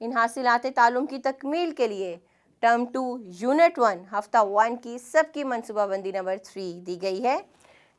ان حاصلات تعلم کی تکمیل کے لیے ٹرم 2 یونٹ 1 ہفتہ 1 کی سب کی منصوبہ بندی نمبر 3 دی گئی ہے۔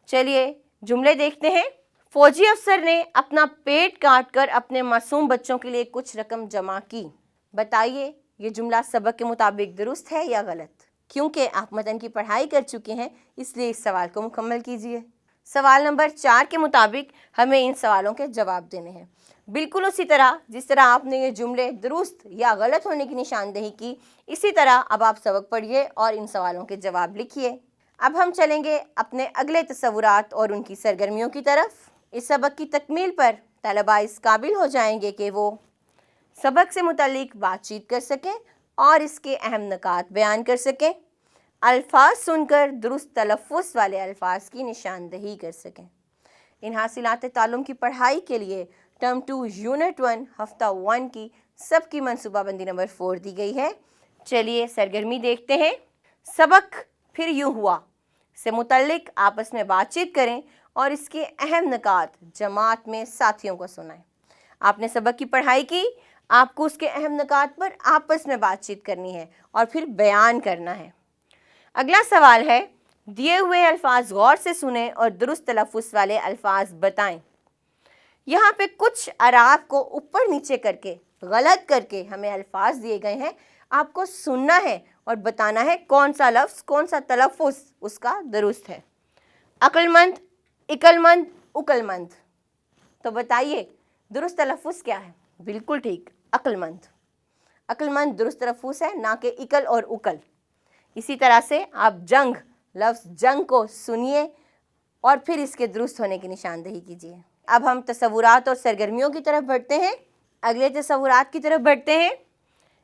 چلیے جملے دیکھتے ہیں۔ فوجی افسر نے اپنا پیٹ کاٹ کر اپنے معصوم بچوں کے لیے کچھ رقم جمع کی۔ بتائیے یہ جملہ سبق کے مطابق درست ہے یا غلط؟ کیونکہ آپ متن کی پڑھائی کر چکے ہیں اس لیے اس سوال کو مکمل کیجیے۔ سوال نمبر 4 کے مطابق ہمیں ان سوالوں کے جواب دینے ہیں، بالکل اسی طرح جس طرح آپ نے یہ جملے درست یا غلط ہونے کی نشاندہی کی، اسی طرح اب آپ سبق پڑھیے اور ان سوالوں کے جواب لکھیے۔ اب ہم چلیں گے اپنے اگلے تصورات اور ان کی سرگرمیوں کی طرف۔ اس سبق کی تکمیل پر طلباء اس قابل ہو جائیں گے کہ وہ سبق سے متعلق بات چیت کر سکیں اور اس کے اہم نکات بیان کر سکیں، الفاظ سن کر درست تلفظ والے الفاظ کی نشاندہی کر سکیں۔ ان حاصلات تعلم کی پڑھائی کے لیے ٹرم 2 یونٹ 1 ہفتہ 1 کی سب کی منصوبہ بندی نمبر 4 دی گئی ہے۔ چلیے سرگرمی دیکھتے ہیں۔ سبق پھر یوں ہوا سے متعلق آپس میں بات چیت کریں اور اس کے اہم نکات جماعت میں ساتھیوں کو سنائیں۔ آپ نے سبق کی پڑھائی کی، آپ کو اس کے اہم نکات پر آپس میں بات چیت کرنی ہے اور پھر بیان کرنا ہے۔ اگلا سوال ہے، دیے ہوئے الفاظ غور سے سنیں اور درست تلفظ والے الفاظ بتائیں۔ یہاں پہ کچھ اعراب کو اوپر نیچے کر کے غلط کر کے ہمیں الفاظ دیے گئے ہیں، آپ کو سننا ہے اور بتانا ہے کون سا لفظ کون سا تلفظ اس کا درست ہے۔ عقل مند، عقل مند، عقل مند، تو بتائیے درست تلفظ کیا ہے؟ بالکل ٹھیک، عقل مند۔ عقل مند درست تلفظ ہے، نہ کہ عقل اور عقل۔ اسی طرح سے آپ جنگ، لفظ جنگ کو سنیے اور پھر اس کے درست ہونے کی نشاندہی کیجیے۔ اب ہم تصورات اور سرگرمیوں کی طرف بڑھتے ہیں، اگلے تصورات کی طرف بڑھتے ہیں۔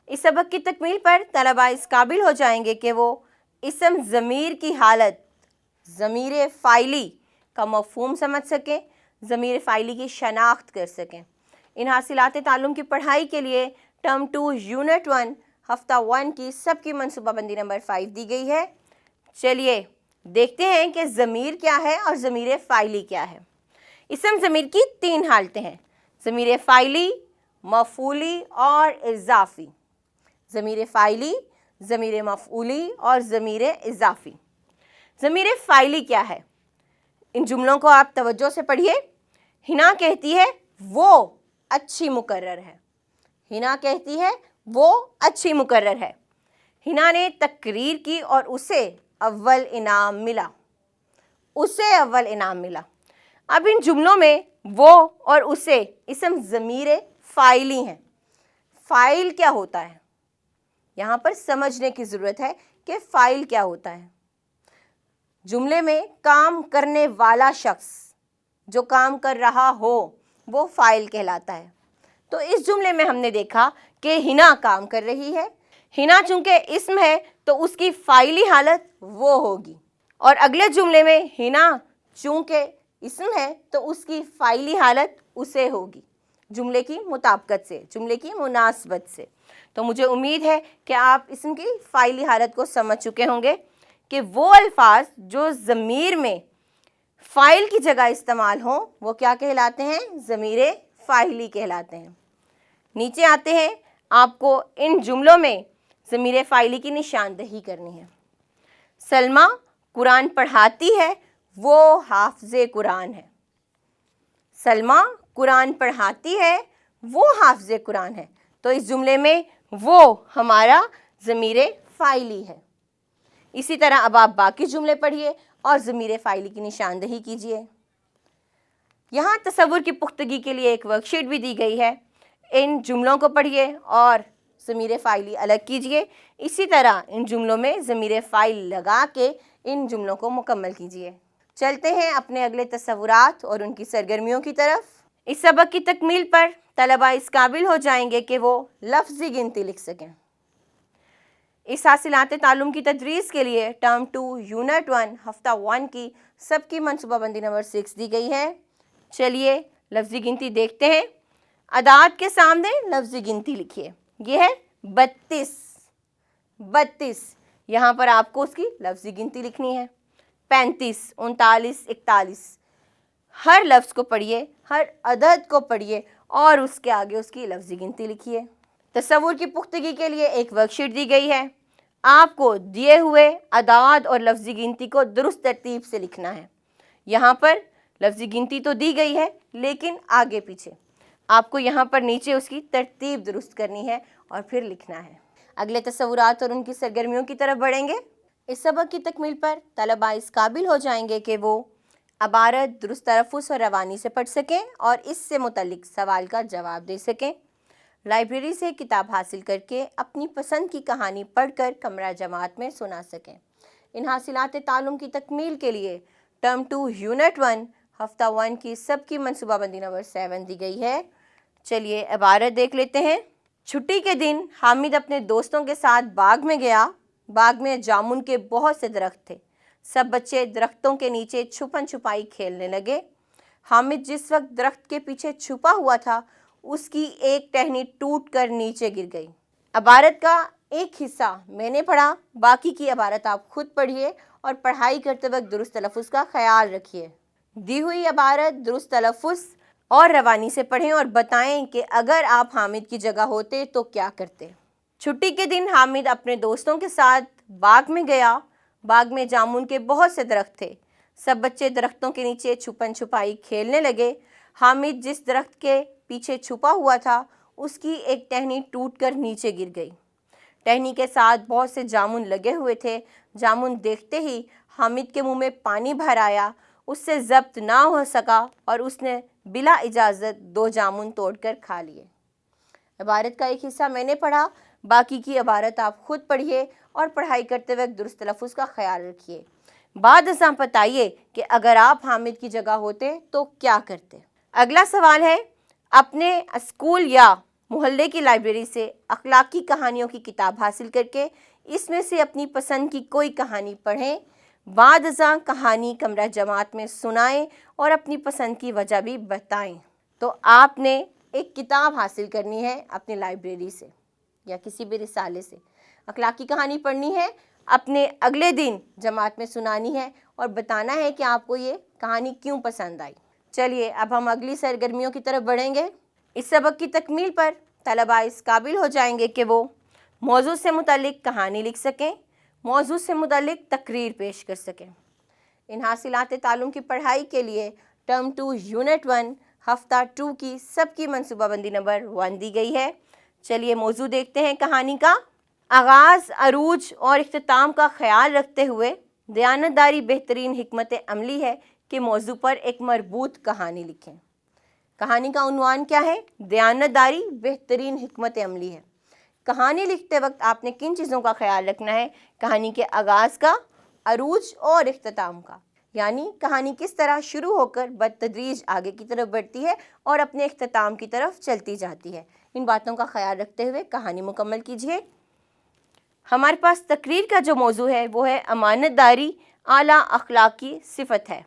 اس سبق کی تکمیل پر طلباء اس قابل ہو جائیں گے کہ وہ اسم ضمیر کی حالت ضمیر فاعلی کا مفہوم سمجھ سکیں، ضمیر فاعلی کی شناخت کر سکیں۔ ان حاصلات تعلم کی پڑھائی کے لیے ٹرم 2 یونٹ 1 ہفتہ 1 کی سب کی منصوبہ بندی نمبر 5 دی گئی ہے۔ چلیے دیکھتے ہیں کہ ضمیر کیا ہے اور ضمیر فاعلی کیا ہے۔ اسم ضمیر کی 3 حالتیں ہیں، ضمیر فاعلی، مفعولی اور اضافی۔ ضمیر فاعلی، ضمیر مفعولی اور ضمیر اضافی۔ ضمیر فاعلی کیا ہے؟ ان جملوں کو آپ توجہ سے پڑھیے۔ ہنا کہتی ہے وہ اچھی مقرر ہے۔ ہنا کہتی ہے وہ اچھی مقرر ہے۔ ہنا نے تقریر کی اور اسے اول انعام ملا۔ اسے اول انعام ملا۔ اب ان جملوں میں وہ اور اسے اسم ضمیر فاعلی ہیں۔ فاعل کیا ہوتا ہے؟ یہاں پر سمجھنے کی ضرورت ہے کہ فاعل کیا ہوتا ہے۔ جملے میں کام کرنے والا شخص جو کام کر رہا ہو وہ فاعل کہلاتا ہے۔ تو اس جملے میں ہم نے دیکھا کہ ہنا کام کر رہی ہے۔ ہنا چونکہ اسم ہے تو اس کی فاعلی حالت وہ ہوگی، اور اگلے جملے میں ہنا چونکہ اسم ہے تو اس کی فاعلی حالت اسے ہوگی، جملے کی مطابقت سے، جملے کی مناسبت سے۔ تو مجھے امید ہے کہ آپ اسم کی فاعلی حالت کو سمجھ چکے ہوں گے کہ وہ الفاظ جو ضمیر میں فاعل کی جگہ استعمال ہوں وہ کیا کہلاتے ہیں؟ ضمیر فاعلی کہلاتے ہیں۔ نیچے آتے ہیں، آپ کو ان جملوں میں ضمیر فاعلی کی نشاندہی کرنی ہے۔ سلمہ قرآن پڑھاتی ہے، وہ حافظ قرآن ہے۔ سلمہ قرآن پڑھاتی ہے، وہ حافظ قرآن ہے۔ تو اس جملے میں وہ ہمارا ضمیر فاعلی ہے۔ اسی طرح اب آپ باقی جملے پڑھیے اور ضمیر فاعلی کی نشاندہی کیجیے۔ یہاں تصور کی پختگی کے لیے ایک ورک شیٹ بھی دی گئی ہے، ان جملوں کو پڑھیے اور ضمیر فاعلی الگ کیجیے۔ اسی طرح ان جملوں میں ضمیر فاعل لگا کے ان جملوں کو مکمل کیجیے۔ چلتے ہیں اپنے اگلے تصورات اور ان کی سرگرمیوں کی طرف۔ اس سبق کی تکمیل پر طلباء اس قابل ہو جائیں گے کہ وہ لفظی گنتی لکھ سکیں۔ اس حاصلات تعلم کی تدریس کے لیے ٹرم 2 یونٹ 1 ہفتہ 1 کی سب کی منصوبہ بندی نمبر 6 دی گئی ہے۔ چلیے لفظی گنتی دیکھتے ہیں۔ اعداد کے سامنے لفظی گنتی لکھیے۔ یہ ہے 32۔ 32 یہاں پر آپ کو اس کی لفظی گنتی لکھنی ہے۔ 35، 39، 41۔ ہر لفظ کو پڑھیے، ہر عدد کو پڑھیے اور اس کے آگے اس کی لفظی گنتی لکھیے۔ تصور کی پختگی کے لیے ایک ورک شیٹ دی گئی ہے. آپ کو دیے ہوئے اعداد اور لفظی گنتی کو درست ترتیب سے لکھنا ہے. یہاں پر لفظی گنتی تو دی گئی ہے لیکن آگے پیچھے آپ کو یہاں پر نیچے اس کی ترتیب درست کرنی ہے اور پھر لکھنا ہے. اگلے تصورات اور ان کی سرگرمیوں کی طرف بڑھیں گے. اس سبق کی تکمیل پر طلباء اس قابل ہو جائیں گے کہ وہ عبارت درست تلفظ اور روانی سے پڑھ سکیں اور اس سے متعلق سوال کا جواب دے سکیں. لائبریری سے کتاب حاصل کر کے اپنی پسند کی کہانی پڑھ کر کمرہ جماعت میں سنا سکیں. ان حاصلات تعلم کی تکمیل کے لیے ٹرم 2 یونٹ 1 ہفتہ 1 کی سب کی منصوبہ بندی نمبر 7 دی گئی ہے. چلیے عبارت دیکھ لیتے ہیں. چھٹی کے دن حامد اپنے دوستوں کے ساتھ باغ میں گیا. باغ میں جامن کے بہت سے درخت تھے. سب بچے درختوں کے نیچے چھپن چھپائی کھیلنے لگے. حامد جس وقت درخت کے پیچھے چھپا ہوا تھا اس کی ایک ٹہنی ٹوٹ کر نیچے گر گئی. عبارت کا ایک حصہ میں نے پڑھا، باقی کی عبارت آپ خود پڑھیے اور پڑھائی کرتے وقت درست تلفظ کا خیال رکھیے. دی ہوئی عبارت درست تلفظ اور روانی سے پڑھیں اور بتائیں کہ اگر آپ حامد کی جگہ ہوتے تو کیا کرتے. چھٹی کے دن حامد اپنے دوستوں کے ساتھ باغ میں گیا. باغ میں جامن کے بہت سے درخت تھے. سب بچے درختوں کے نیچے چھپن چھپائی کھیلنے لگے. حامد جس درخت کے پیچھے چھپا ہوا تھا اس کی ایک ٹہنی ٹوٹ کر نیچے گر گئی. ٹہنی کے ساتھ بہت سے جامن لگے ہوئے تھے. جامن دیکھتے ہی حامد کے منہ میں پانی بھر آیا. اس سے ضبط نہ ہو سکا اور اس نے بلا اجازت 2 جامن توڑ کر کھا لیے. عبارت کا ایک حصہ میں نے پڑھا، باقی کی عبارت آپ خود پڑھیے اور پڑھائی کرتے وقت درست تلفظ کا خیال رکھیے. بعد ازاں بتائیے کہ اگر آپ حامد کی جگہ ہوتے تو کیا کرتے. اگلا سوال ہے، اپنے اسکول یا محلے کی لائبریری سے اخلاقی کہانیوں کی کتاب حاصل کر کے اس میں سے اپنی پسند کی کوئی کہانی پڑھیں. بعد ازاں کہانی کمرہ جماعت میں سنائیں اور اپنی پسند کی وجہ بھی بتائیں. تو آپ نے ایک کتاب حاصل کرنی ہے اپنی لائبریری سے یا کسی بھی رسالے سے. اخلاقی کہانی پڑھنی ہے، اپنے اگلے دن جماعت میں سنانی ہے اور بتانا ہے کہ آپ کو یہ کہانی کیوں پسند آئی. چلیے اب ہم اگلی سرگرمیوں کی طرف بڑھیں گے. اس سبق کی تکمیل پر طلباء اس قابل ہو جائیں گے کہ وہ موضوع سے متعلق کہانی لکھ سکیں، موضوع سے متعلق تقریر پیش کر سکیں. ان حاصلات تعلم کی پڑھائی کے لیے ٹرم 2 یونٹ 1 ہفتہ 2 کی سب کی منصوبہ بندی نمبر 1 دی گئی ہے. چلیے موضوع دیکھتے ہیں کہانی کا. آغاز، عروج اور اختتام کا خیال رکھتے ہوئے دیانتداری بہترین حکمت عملی ہے کہ موضوع پر ایک مربوط کہانی لکھیں. کہانی کا عنوان کیا ہے؟ دیانتداری بہترین حکمت عملی ہے. کہانی لکھتے وقت آپ نے کن چیزوں کا خیال رکھنا ہے؟ کہانی کے آغاز کا، عروج اور اختتام کا. یعنی کہانی کس طرح شروع ہو کر بتدریج آگے کی طرف بڑھتی ہے اور اپنے اختتام کی طرف چلتی جاتی ہے. ان باتوں کا خیال رکھتے ہوئے کہانی مکمل کیجیے. ہمارے پاس تقریر کا جو موضوع ہے وہ ہے امانت داری اعلیٰ اخلاقی صفت ہے.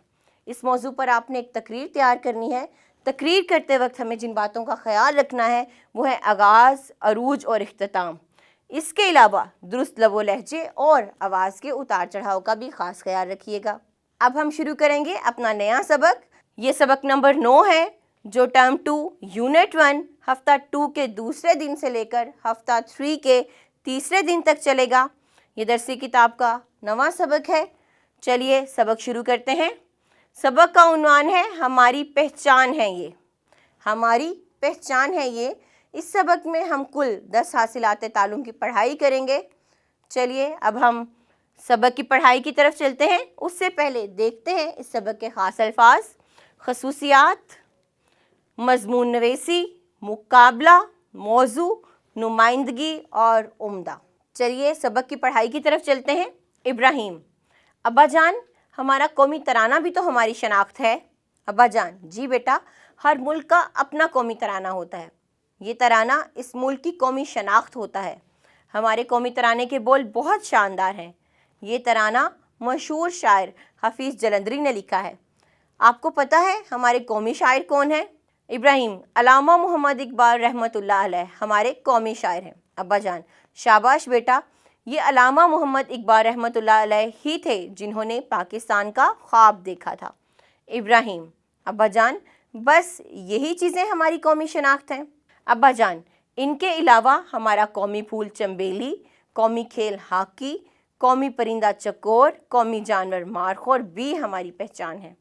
اس موضوع پر آپ نے ایک تقریر تیار کرنی ہے. تقریر کرتے وقت ہمیں جن باتوں کا خیال رکھنا ہے وہ ہے آغاز، عروج اور اختتام. اس کے علاوہ درست لب و لہجے اور آواز کے اتار چڑھاؤ کا بھی خاص خیال رکھیے گا. اب ہم شروع کریں گے اپنا نیا سبق. یہ سبق نمبر 9 ہے جو ٹرم 2 یونٹ 1 ہفتہ 2 کے دوسرے دن سے لے کر ہفتہ 3 کے تیسرے دن تک چلے گا. یہ درسی کتاب کا نواں سبق ہے. چلیے سبق شروع کرتے ہیں. سبق کا عنوان ہے ہماری پہچان ہے یہ. ہماری پہچان ہے یہ. اس سبق میں ہم کل 10 حاصلات تعلم کی پڑھائی کریں گے. چلیے اب ہم سبق کی پڑھائی کی طرف چلتے ہیں. اس سے پہلے دیکھتے ہیں اس سبق کے خاص الفاظ، خصوصیات، مضمون نویسی، مقابلہ، موضوع، نمائندگی اور عمدہ. چلیے سبق کی پڑھائی کی طرف چلتے ہیں. ابراہیم: ابا جان ہمارا قومی ترانہ بھی تو ہماری شناخت ہے. ابا جان: جی بیٹا، ہر ملک کا اپنا قومی ترانہ ہوتا ہے. یہ ترانہ اس ملک کی قومی شناخت ہوتا ہے. ہمارے قومی ترانے کے بول بہت شاندار ہیں. یہ ترانہ مشہور شاعر حفیظ جلندری نے لکھا ہے. آپ کو پتہ ہے ہمارے قومی شاعر کون ہیں؟ ابراہیم: علامہ محمد اقبال رحمۃ اللہ علیہ ہمارے قومی شاعر ہیں. ابا جان: شاباش بیٹا، یہ علامہ محمد اقبال رحمۃ اللہ علیہ ہی تھے جنہوں نے پاکستان کا خواب دیکھا تھا. ابراہیم: ابا جان بس یہی چیزیں ہماری قومی شناخت ہیں. ابا جان: ان کے علاوہ ہمارا قومی پھول چنبیلی، قومی کھیل ہاکی، قومی پرندہ چکور، قومی جانور مارخور بھی ہماری پہچان ہے۔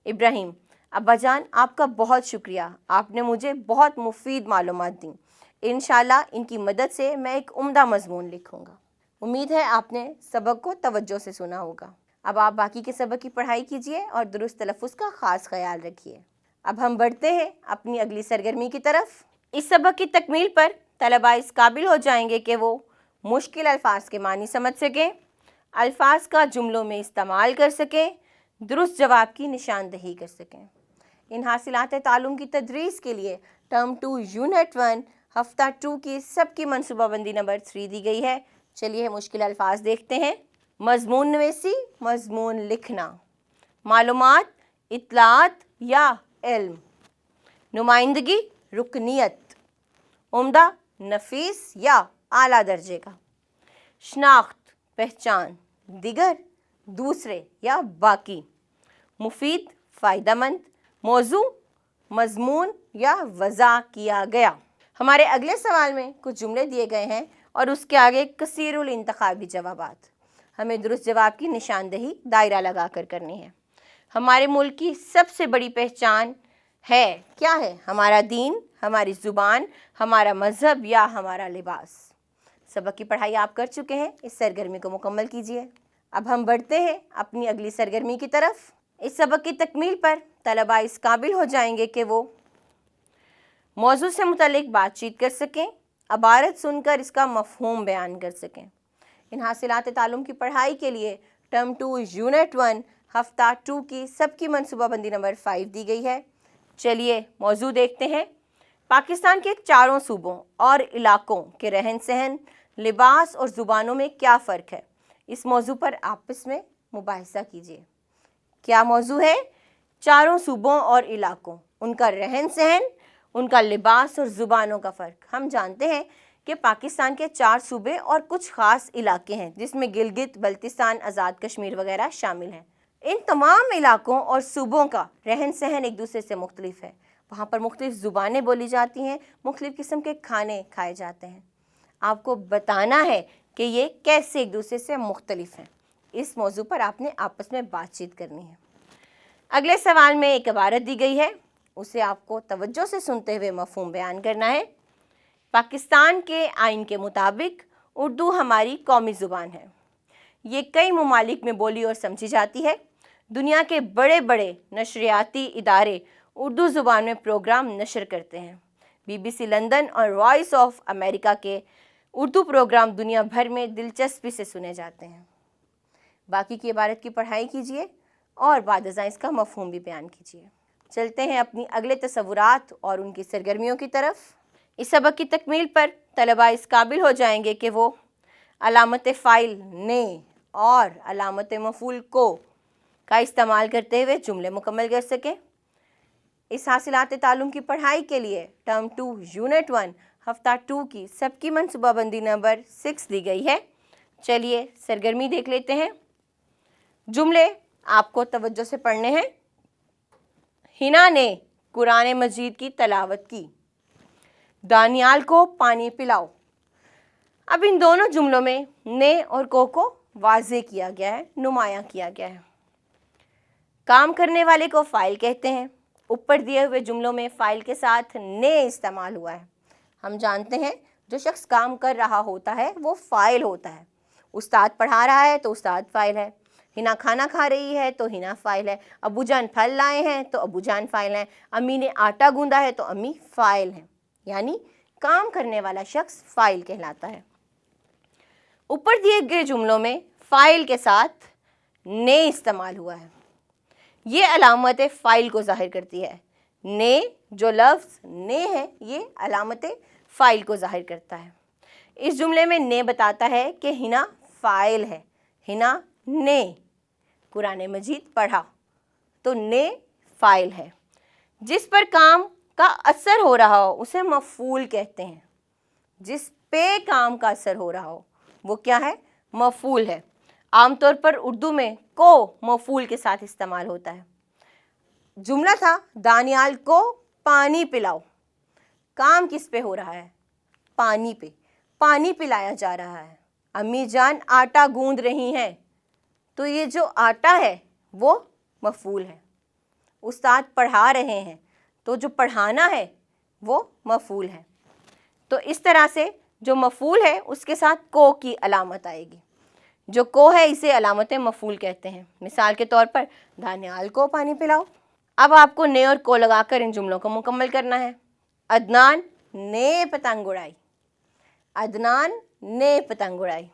ابراہیم: ابا جان، آپ کا بہت شکریہ، آپ نے مجھے بہت مفید معلومات دیں۔ انشاءاللہ ان کی مدد سے میں ایک عمدہ مضمون لکھوں گا۔ امید ہے آپ نے سبق کو توجہ سے سنا ہوگا۔ اب آپ باقی کے سبق کی پڑھائی کیجیے اور درست تلفظ کا خاص خیال رکھیے۔ اب ہم بڑھتے ہیں اپنی اگلی سرگرمی کی طرف۔ اس سبق کی تکمیل پر طلباء اس قابل ہو جائیں گے کہ وہ مشکل الفاظ کے معنی سمجھ سکیں، الفاظ کا جملوں میں استعمال کر سکیں، درست جواب کی نشاندہی کر سکیں۔ ان حاصلات تعلم کی تدریس کے لیے ٹرم 2 یونٹ 1 ہفتہ 2 کی سب کی منصوبہ بندی نمبر 3 دی گئی ہے۔ چلیے مشکل الفاظ دیکھتے ہیں۔ مضمون نویسی، مضمون لکھنا، معلومات، اطلاعات یا علم، نمائندگی، رکنیت، عمدہ، نفیس یا اعلیٰ درجے کا، شناخت، پہچان، دیگر، دوسرے یا باقی، مفید، فائدہ مند، موضوع، مضمون یا وضع کیا گیا۔ ہمارے اگلے سوال میں کچھ جملے دیے گئے ہیں اور اس کے آگے کثیر الانتخابی جوابات۔ ہمیں درست جواب کی نشاندہی دائرہ لگا کر کرنی ہے۔ ہمارے ملک کی سب سے بڑی پہچان ہے، کیا ہے؟ ہمارا دین، ہماری زبان، ہمارا مذہب یا ہمارا لباس۔ سبق کی پڑھائی آپ کر چکے ہیں، اس سرگرمی کو مکمل کیجیے۔ اب ہم بڑھتے ہیں اپنی اگلی سرگرمی کی طرف۔ اس سبق کی تکمیل پر طلباء اس قابل ہو جائیں گے کہ وہ موضوع سے متعلق بات چیت کر سکیں، عبارت سن کر اس کا مفہوم بیان کر سکیں۔ ان حاصلات تعلم کی پڑھائی کے لیے ٹرم 2 یونٹ 1 ہفتہ 2 کی سب کی منصوبہ بندی نمبر 5 دی گئی ہے۔ چلیے موضوع دیکھتے ہیں۔ پاکستان کے چاروں صوبوں اور علاقوں کے رہن سہن، لباس اور زبانوں میں کیا فرق ہے؟ اس موضوع پر آپس میں مباحثہ کیجیے۔ کیا موضوع ہے؟ چاروں صوبوں اور علاقوں، ان کا رہن سہن، ان کا لباس اور زبانوں کا فرق۔ ہم جانتے ہیں کہ پاکستان کے 4 صوبے اور کچھ خاص علاقے ہیں جس میں گلگت، بلتستان، آزاد کشمیر وغیرہ شامل ہیں۔ ان تمام علاقوں اور صوبوں کا رہن سہن ایک دوسرے سے مختلف ہے۔ وہاں پر مختلف زبانیں بولی جاتی ہیں، مختلف قسم کے کھانے کھائے جاتے ہیں۔ آپ کو بتانا ہے کہ یہ کیسے ایک دوسرے سے مختلف ہیں۔ اس موضوع پر آپ نے آپس میں بات چیت کرنی ہے۔ اگلے سوال میں ایک عبارت دی گئی ہے، اسے آپ کو توجہ سے سنتے ہوئے مفہوم بیان کرنا ہے۔ پاکستان کے آئین کے مطابق اردو ہماری قومی زبان ہے۔ یہ کئی ممالک میں بولی اور سمجھی جاتی ہے۔ دنیا کے بڑے بڑے نشریاتی ادارے اردو زبان میں پروگرام نشر کرتے ہیں۔ BBC لندن اور وائس آف امریکہ کے اردو پروگرام دنیا بھر میں دلچسپی سے سنے جاتے ہیں۔ باقی کی عبارت کی پڑھائی کیجیے اور بعد ازاں اس کا مفہوم بھی بیان کیجیے۔ چلتے ہیں اپنی اگلے تصورات اور ان کی سرگرمیوں کی طرف۔ اس سبق کی تکمیل پر طلباء اس قابل ہو جائیں گے کہ وہ علامت فاعل نے اور علامت مفعول کو کا استعمال کرتے ہوئے جملے مکمل کر سکیں۔ اس حاصلات تعلم کی پڑھائی کے لیے ٹرم 2 یونٹ 1 ہفتہ 2 کی سب کی منصوبہ بندی نمبر 6 دی گئی ہے۔ چلیے سرگرمی دیکھ لیتے ہیں۔ جملے آپ کو توجہ سے پڑھنے ہیں۔ ہنا نے قرآن مجید کی تلاوت کی، دانیال کو پانی پلاؤ۔ اب ان دونوں جملوں میں نے اور کو واضح کیا گیا ہے، نمایاں کیا گیا ہے۔ کام کرنے والے کو فاعل کہتے ہیں۔ اوپر دیے ہوئے جملوں میں فاعل کے ساتھ نے استعمال ہوا ہے۔ ہم جانتے ہیں جو شخص کام کر رہا ہوتا ہے وہ فاعل ہوتا ہے۔ استاد پڑھا رہا ہے تو استاد فاعل ہے۔ ہنا کھانا کھا رہی ہے تو ہنا فاعل ہے۔ ابو جان پھل لائے ہیں تو ابو جان فاعل ہیں۔ امی نے آٹا گوندا ہے تو امی فاعل ہیں، یعنی کام کرنے والا شخص فاعل کہلاتا ہے۔ اوپر دیے گئے جملوں میں فاعل کے ساتھ نے استعمال ہوا ہے۔ یہ علامت فاعل کو ظاہر کرتی ہے۔ نے جو لفظ نے ہے یہ علامت فاعل کو ظاہر کرتا ہے۔ اس جملے میں نے بتاتا ہے کہ ہنا فاعل ہے۔ ہنا نے قرآن مجید پڑھا تو نے فاعل ہے۔ جس پر کام کا اثر ہو رہا ہو اسے مفعول کہتے ہیں۔ جس پہ کام کا اثر ہو رہا ہو وہ کیا ہے؟ مفعول ہے۔ عام طور پر اردو میں کو مفعول کے ساتھ استعمال ہوتا ہے۔ جملہ تھا دانیال کو پانی پلاؤ۔ کام کس پہ ہو رہا ہے؟ پانی پہ، پانی پلایا جا رہا ہے۔ امی جان آٹا گوندھ رہی ہیں، تو یہ جو آٹا ہے وہ مفعول ہے۔ استاد پڑھا رہے ہیں، تو جو پڑھانا ہے وہ مفعول ہے۔ تو اس طرح سے جو مفعول ہے اس کے ساتھ کو کی علامت آئے گی۔ جو کو ہے اسے علامت مفعول کہتے ہیں۔ مثال کے طور پر دانیال کو پانی پلاؤ۔ اب آپ کو نے اور کو لگا کر ان جملوں کو مکمل کرنا ہے۔ عدنان نے پتنگ اڑائی، عدنان نے پتنگ اڑائی۔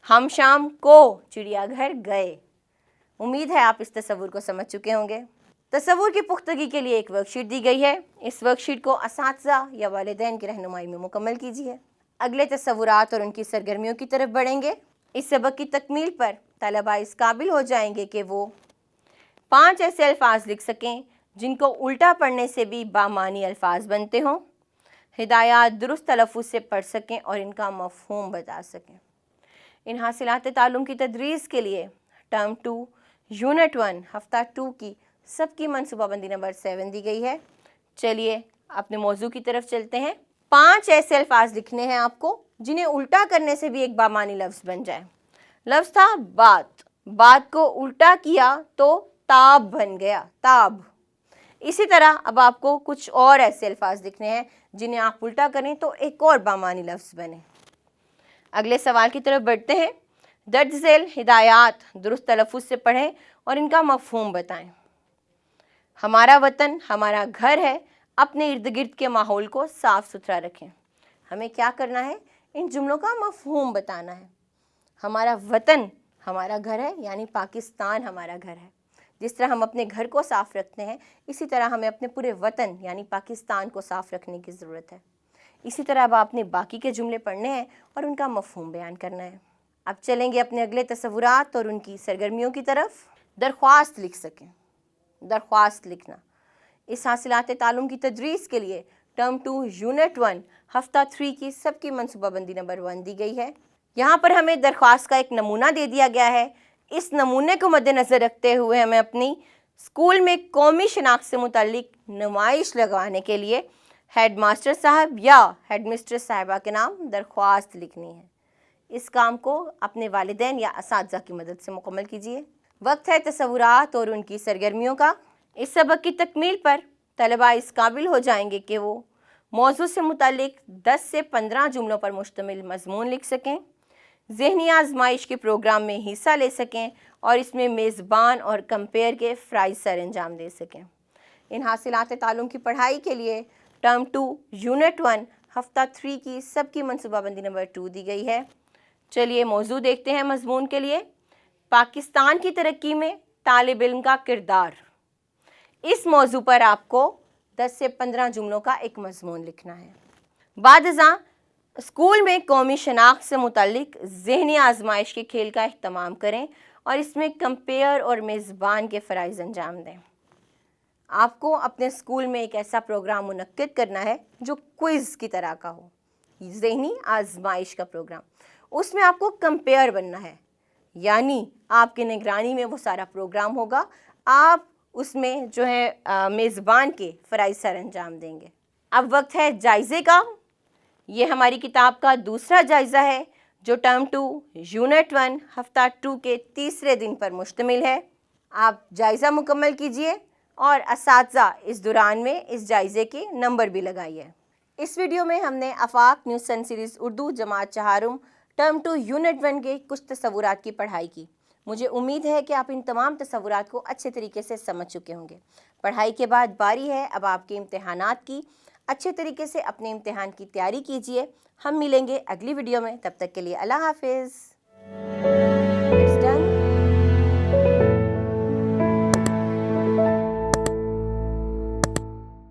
ہم شام کو چڑیا گھر گئے۔ امید ہے آپ اس تصور کو سمجھ چکے ہوں گے۔ تصور کی پختگی کے لیے ایک ورک شیٹ دی گئی ہے۔ اس ورک شیٹ کو اساتذہ یا والدین کی رہنمائی میں مکمل کیجیے۔ اگلے تصورات اور ان کی سرگرمیوں کی طرف بڑھیں گے۔ اس سبق کی تکمیل پر طلبہ اس قابل ہو جائیں گے کہ وہ 5 ایسے الفاظ لکھ سکیں جن کو الٹا پڑھنے سے بھی بامعنی الفاظ بنتے ہوں، ہدایات درست تلفظ سے پڑھ سکیں اور ان کا مفہوم بتا سکیں۔ ان حاصلات تعلم کی تدریس کے لیے ٹرم 2 یونٹ 1 ہفتہ 2 کی سب کی منصوبہ بندی نمبر 7 دی گئی ہے۔ چلیے اپنے موضوع کی طرف چلتے ہیں۔ 5 ایسے الفاظ لکھنے ہیں آپ کو جنہیں الٹا کرنے سے بھی ایک بامعنی لفظ بن جائے۔ لفظ تھا بات، بات کو الٹا کیا تو تاب بن گیا، تاب۔ اسی طرح اب آپ کو کچھ اور ایسے الفاظ لکھنے ہیں جنہیں آپ الٹا کریں تو ایک اور بامعنی لفظ بنے۔ اگلے سوال کی طرف بڑھتے ہیں۔ درج ذیل ہدایات درست تلفظ سے پڑھیں اور ان کا مفہوم بتائیں۔ ہمارا وطن ہمارا گھر ہے، اپنے ارد گرد کے ماحول کو صاف ستھرا رکھیں۔ ہمیں کیا کرنا ہے؟ ان جملوں کا مفہوم بتانا ہے۔ ہمارا وطن ہمارا گھر ہے، یعنی پاکستان ہمارا گھر ہے۔ جس طرح ہم اپنے گھر کو صاف رکھتے ہیں، اسی طرح ہمیں اپنے پورے وطن یعنی پاکستان کو صاف رکھنے کی ضرورت ہے۔ اسی طرح اب آپ نے باقی کے جملے پڑھنے ہیں اور ان کا مفہوم بیان کرنا ہے۔ اب چلیں گے اپنے اگلے تصورات اور ان کی سرگرمیوں کی طرف۔ درخواست لکھ سکیں، درخواست لکھنا۔ اس حاصلات تعلم کی تدریس کے لیے ٹرم 2 یونٹ 1 ہفتہ 3 کی سب کی منصوبہ بندی نمبر 1 دی گئی ہے۔ یہاں پر ہمیں درخواست کا ایک نمونہ دے دیا گیا ہے۔ اس نمونے کو مد نظر رکھتے ہوئے ہمیں اپنی اسکول میں قومی شناخت سے متعلق نمائش لگوانے کے لیے ہیڈ ماسٹر صاحب یا ہیڈ مسٹریس صاحبہ کے نام درخواست لکھنی ہے۔ اس کام کو اپنے والدین یا اساتذہ کی مدد سے مکمل کیجیے۔ وقت ہے تصورات اور ان کی سرگرمیوں کا۔ اس سبق کی تکمیل پر طلبہ اس قابل ہو جائیں گے کہ وہ موضوع سے متعلق 10 سے 15 جملوں پر مشتمل مضمون لکھ سکیں، ذہنی آزمائش کے پروگرام میں حصہ لے سکیں اور اس میں میزبان اور کمپیئر کے فرائض سر انجام دے سکیں۔ ان حاصلات تعلم کی پڑھائی کے لیے ٹرم 2 یونٹ 1 ہفتہ 3 کی سب کی منصوبہ بندی نمبر 2 دی گئی ہے۔ چلیے موضوع دیکھتے ہیں مضمون کے لیے۔ پاکستان کی ترقی میں طالب علم کا کردار۔ اس موضوع پر آپ کو 10 سے 15 جملوں کا ایک مضمون لکھنا ہے۔ بعد ازاں اسکول میں قومی شناخت سے متعلق ذہنی آزمائش کے کھیل کا اہتمام کریں اور اس میں کمپیئر اور میزبان کے فرائض انجام دیں۔ آپ کو اپنے اسکول میں ایک ایسا پروگرام منعقد کرنا ہے جو کوئز کی طرح کا ہو، ذہنی آزمائش کا پروگرام۔ اس میں آپ کو کمپیئر بننا ہے، یعنی آپ کی نگرانی میں وہ سارا پروگرام ہوگا، آپ اس میں جو ہے میزبان کے فرائض سر انجام دیں گے۔ اب وقت ہے جائزے کا۔ یہ ہماری کتاب کا دوسرا جائزہ ہے جو ٹرم 2 یونٹ 1 ہفتہ 2 کے تیسرے دن پر مشتمل ہے۔ آپ جائزہ مکمل کیجئے اور اساتذہ اس دوران میں اس جائزے کے نمبر بھی لگائیے۔ اس ویڈیو میں ہم نے آفاق نیوز سن سیریز اردو جماعت چہارم ٹرم 2 یونٹ 1 کے کچھ تصورات کی پڑھائی کی۔ مجھے امید ہے کہ آپ ان تمام تصورات کو اچھے طریقے سے سمجھ چکے ہوں گے۔ پڑھائی کے بعد باری ہے اب آپ کے امتحانات کی۔ اچھے طریقے سے اپنے امتحان کی تیاری کیجیے۔ ہم ملیں گے اگلی ویڈیو میں، تب تک کے لیے اللہ حافظ۔